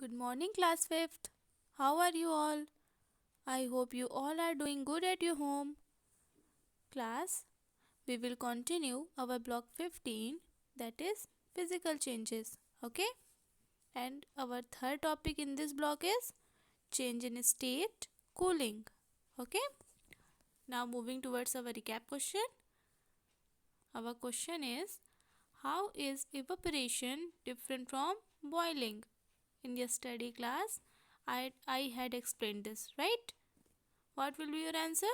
Good morning, class 5th. How are you all? I hope you all are doing good at your home. Class, we will continue our block 15, that is physical changes. Okay? And our third topic in this block is change in state, cooling. Okay? Now moving towards our recap question. Our question is, how is evaporation different from boiling? In your study class, I had explained this, right? What will be your answer?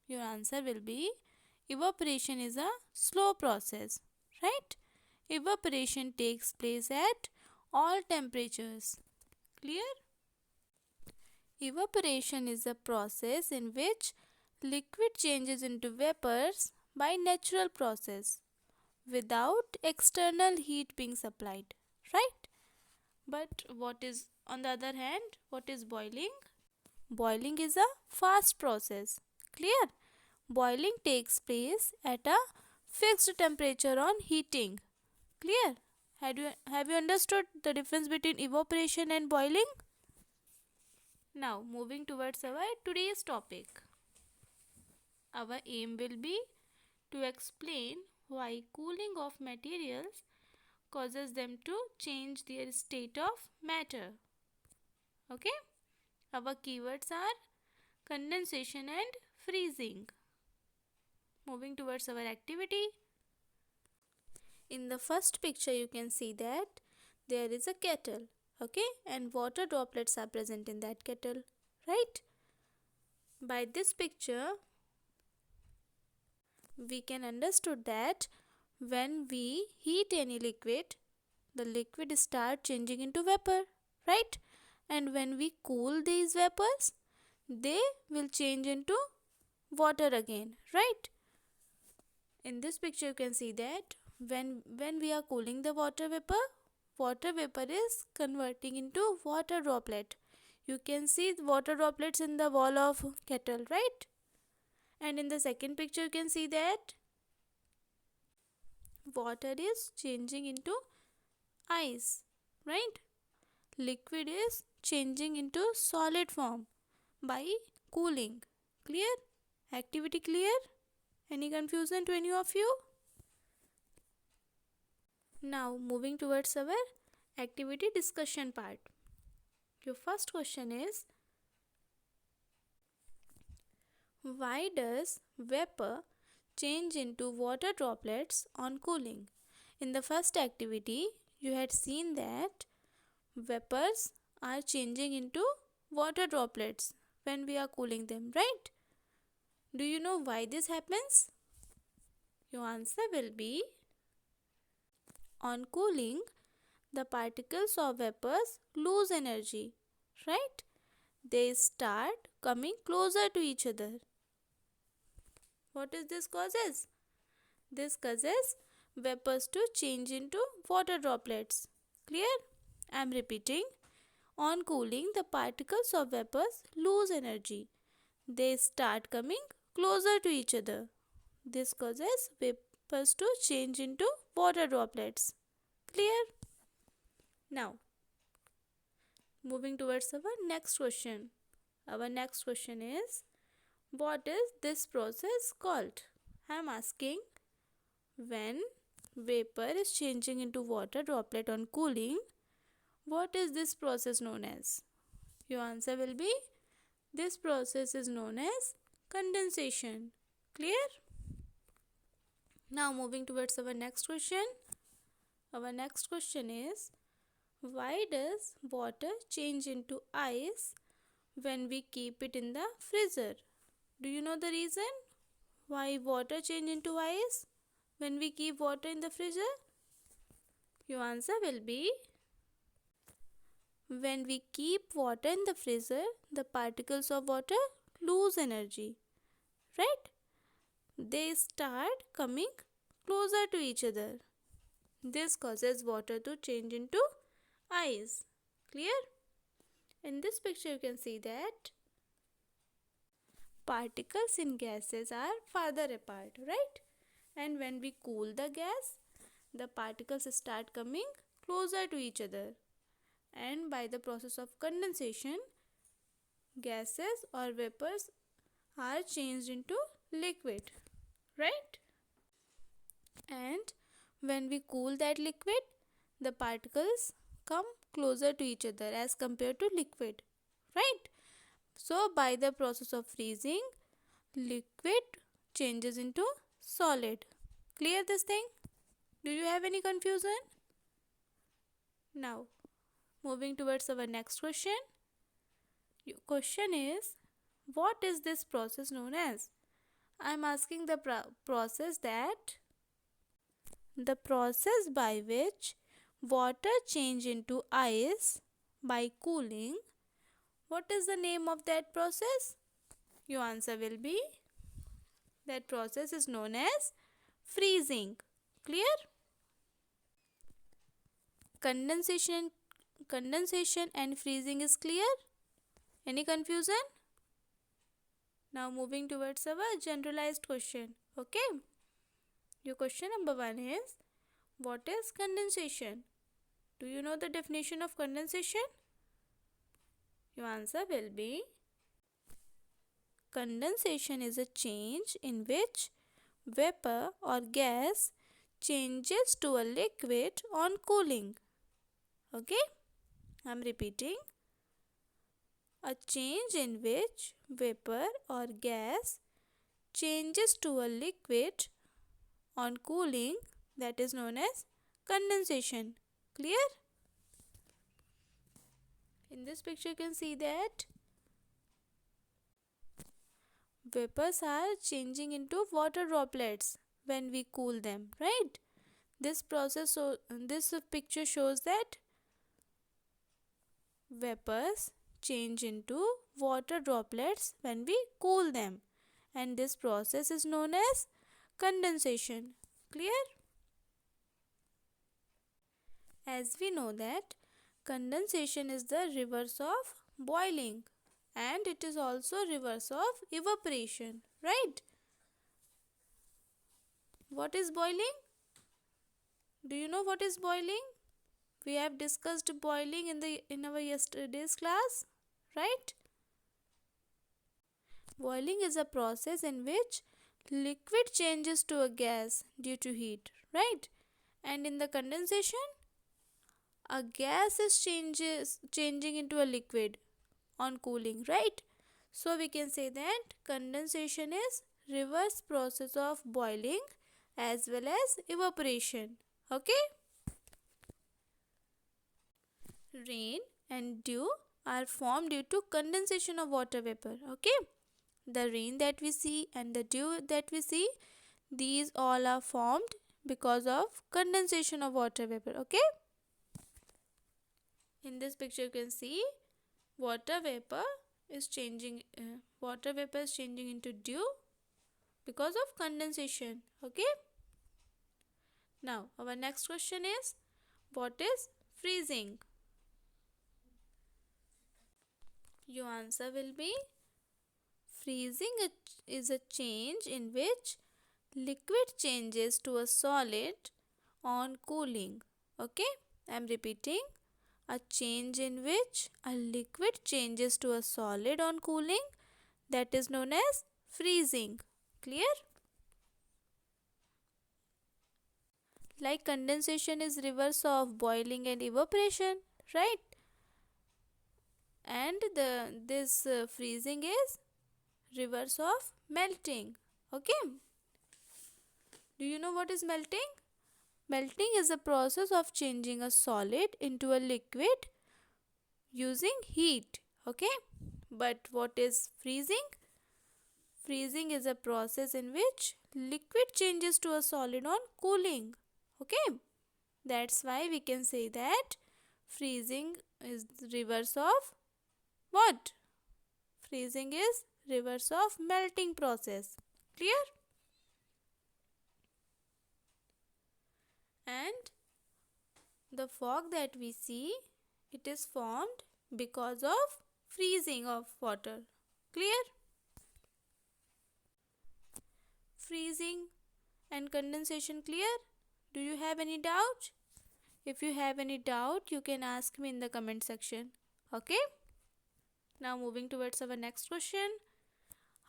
Your answer will be evaporation is a slow process, right? Evaporation takes place at all temperatures. Clear? Evaporation is a process in which liquid changes into vapors by natural process without external heat being supplied, right? But what is, on the other hand, what is boiling? Boiling is a fast process. Clear? Boiling takes place at a fixed temperature on heating. Clear? Have you understood the difference between evaporation and boiling? Now, moving towards our today's topic. Our aim will be to explain why cooling of materials causes them to change their state of matter. Okay? Our keywords are condensation and freezing. Moving towards our activity. In the first picture you can see that there is a kettle, okay, and water droplets are present in that kettle, right? By this picture we can understood that when we heat any liquid, the liquid start changing into vapor, right? And when we cool these vapors, they will change into water again, right? In this picture you can see that when we are cooling the water vapor is converting into water droplet. You can see the water droplets in the wall of kettle, right? And in the second picture you can see that water is changing into ice, right? Liquid is changing into solid form by cooling. Clear? Activity clear? Any confusion to any of you? Now moving towards our activity discussion part. Your first question is, why does vapor change into water droplets on cooling? In the first activity, you had seen that vapors are changing into water droplets when we are cooling them, right? Do you know why this happens? Your answer will be, on cooling, the particles of vapors lose energy, right? They start coming closer to each other. What is this causes? This causes vapors to change into water droplets. Clear? I am repeating. On cooling, the particles of vapors lose energy. They start coming closer to each other. This causes vapors to change into water droplets. Clear? Now, moving towards our next question. Our next question is, what is this process called? I am asking, when vapor is changing into water droplet on cooling, what is this process known as? Your answer will be, this process is known as condensation. Clear? Now moving towards our next question. Our next question is, why does water change into ice when we keep it in the freezer? Do you know the reason why water change into ice when we keep water in the freezer? Your answer will be, when we keep water in the freezer, the particles of water lose energy, right? They start coming closer to each other. This causes water to change into ice. Clear? In this picture you can see that particles in gases are farther apart, right? And when we cool the gas, the particles start coming closer to each other, and by the process of condensation, gases or vapors are changed into liquid, right? And when we cool that liquid, the particles come closer to each other as compared to liquid, right? So by the process of freezing, liquid changes into solid. Clear this thing? Do you have any confusion? Now, moving towards our next question. Your question is, what is this process known as? I am asking the process by which water change into ice by cooling. What is the name of that process? Your answer will be, that process is known as freezing. Clear? Condensation and freezing is clear? Any confusion? Now moving towards our generalized question. Okay? Your question number 1 is, what is condensation? Do you know the definition of condensation? Your answer will be, condensation is a change in which vapor or gas changes to a liquid on cooling. Okay? I am repeating. A change in which vapor or gas changes to a liquid on cooling, that is known as condensation. Clear? In this picture you can see that vapors are changing into water droplets when we cool them, right? This picture shows that vapors change into water droplets when we cool them, and this process is known as condensation. Clear? As we know that condensation is the reverse of boiling, and it is also reverse of evaporation, right? What is boiling? Do you know what is boiling? We have discussed boiling in our yesterday's class, right? Boiling is a process in which liquid changes to a gas due to heat, right? And in the condensation, a gas is changing into a liquid on cooling, right? So we can say that condensation is reverse process of boiling as well as evaporation. Okay? Rain and dew are formed due to condensation of water vapor. Okay? The rain that we see and the dew that we see, these all are formed because of condensation of water vapor. Okay? In this picture you can see water vapor is changing into dew because of condensation. Okay? Now our next question is, what is freezing? Your answer will be, freezing is a change in which liquid changes to a solid on cooling. Okay? I am repeating. A change in which a liquid changes to a solid on cooling, that is known as freezing. Clear? Like condensation is reverse of boiling and evaporation, right? And this freezing is reverse of melting. Okay? Do you know what is melting? Melting is a process of changing a solid into a liquid using heat. Okay? But what is freezing? Freezing is a process in which liquid changes to a solid on cooling. Okay? That's why we can say that freezing is reverse of what? Freezing is reverse of melting process. Clear? And the fog that we see, it is formed because of freezing of water. Clear? Freezing and condensation clear? Do you have any doubt? If you have any doubt, you can ask me in the comment section. Okay? Now moving towards our next question.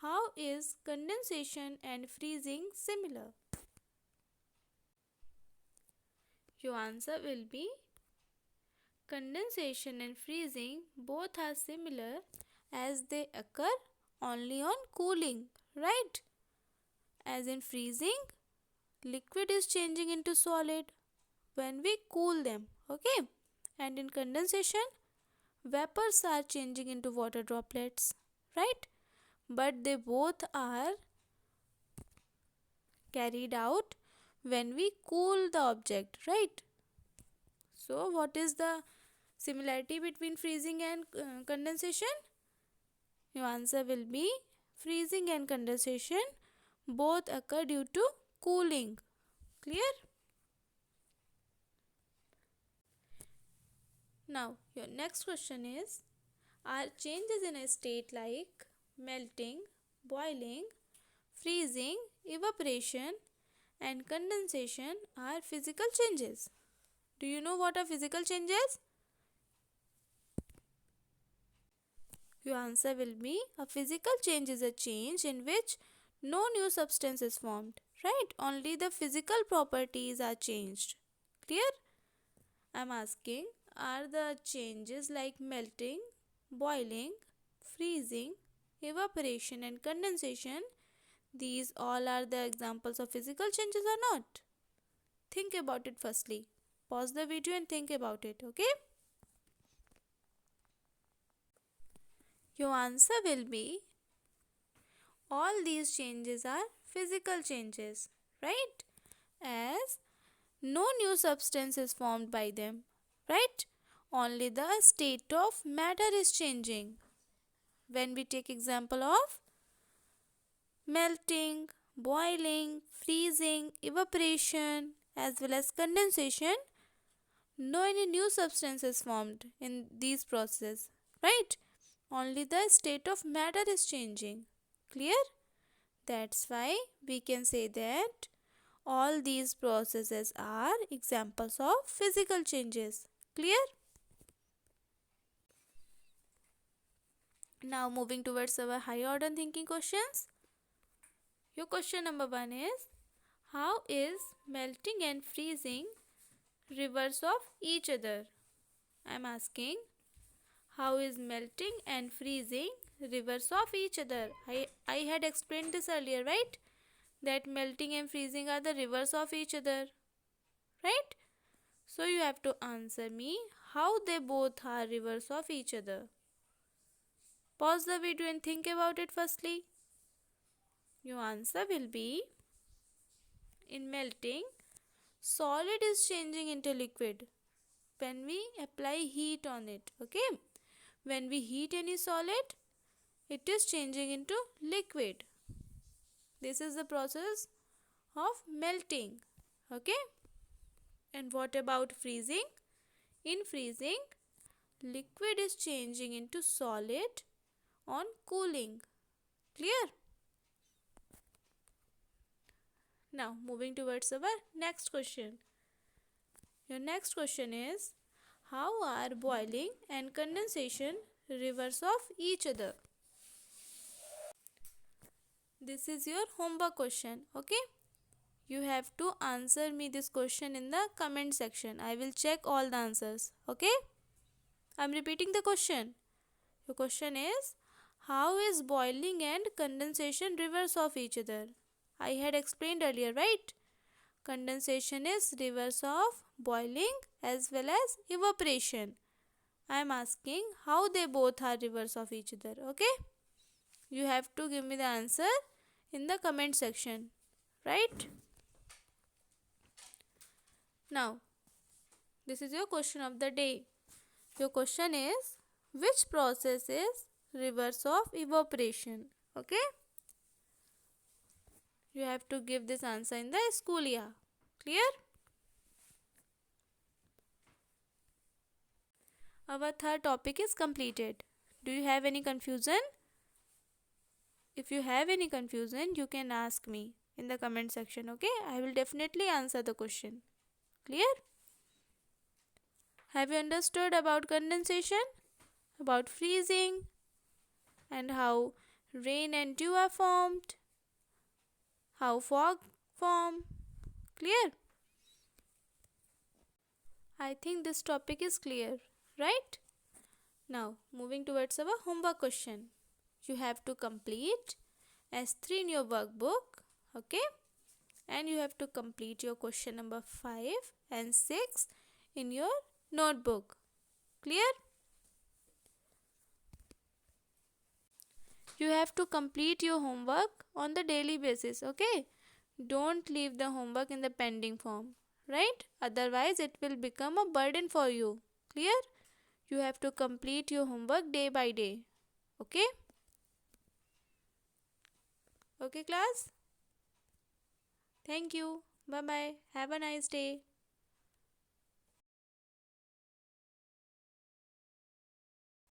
How is condensation and freezing similar? Your answer will be condensation and freezing both are similar as they occur only on cooling, right? As in freezing, liquid is changing into solid when we cool them, okay? And in condensation, vapors are changing into water droplets, right? But they both are carried out when we cool the object, right? So, what is the similarity between freezing and condensation? Your answer will be freezing and condensation both occur due to cooling. Clear? Now, your next question is, are changes in a state like melting, boiling, freezing, evaporation, and condensation are physical changes? Do you know what are physical changes? Your answer will be a physical change is a change in which no new substance is formed, right? Only the physical properties are changed. Clear? I am asking, are the changes like melting, boiling, freezing, evaporation, and condensation, these all are the examples of physical changes or not? Think about it firstly. Pause the video and think about it, okay? Your answer will be all these changes are physical changes, right? As no new substance is formed by them, right? Only the state of matter is changing. When we take example of melting, boiling, freezing, evaporation as well as condensation, no any new substance is formed in these processes, right? Only the state of matter is changing. Clear? That's why we can say that all these processes are examples of physical changes. Clear? Now moving towards our higher order thinking questions. Your question number 1 is, how is melting and freezing reverse of each other? I am asking, how is melting and freezing reverse of each other? I had explained this earlier, right? That melting and freezing are the reverse of each other, right? So you have to answer me how they both are reverse of each other. Pause the video and think about it firstly. Your answer will be, in melting, solid is changing into liquid when we apply heat on it, okay? When we heat any solid, it is changing into liquid. This is the process of melting, okay? And what about freezing? In freezing, liquid is changing into solid on cooling. Clear? Now moving towards our next question. Your next question is, how are boiling and condensation reverse of each other? This is your homework question, okay? You have to answer me this question in the comment section. I will check all the answers, okay? I am repeating the question. Your question is, how is boiling and condensation reverse of each other? I had explained earlier, right? Condensation is reverse of boiling as well as evaporation. I am asking how they both are reverse of each other, okay? You have to give me the answer in the comment section, right? Now, this is your question of the day. Your question is, which process is reverse of evaporation? Okay? You have to give this answer in the school year. Clear? Our third topic is completed. Do you have any confusion? If you have any confusion, you can ask me in the comment section, okay? I will definitely answer the question. Clear? Have you understood about condensation, about freezing, and how rain and dew are formed, how fog form? Clear? I think this topic is clear, right? Now, moving towards our homework question. You have to complete S3 in your workbook, okay? And you have to complete your question number 5 and 6 in your notebook. Clear? You have to complete your homework on the daily basis, okay? Don't leave the homework in the pending form, right? Otherwise, it will become a burden for you. Clear? You have to complete your homework day by day, okay? Okay, class? Thank you. Bye bye. Have a nice day.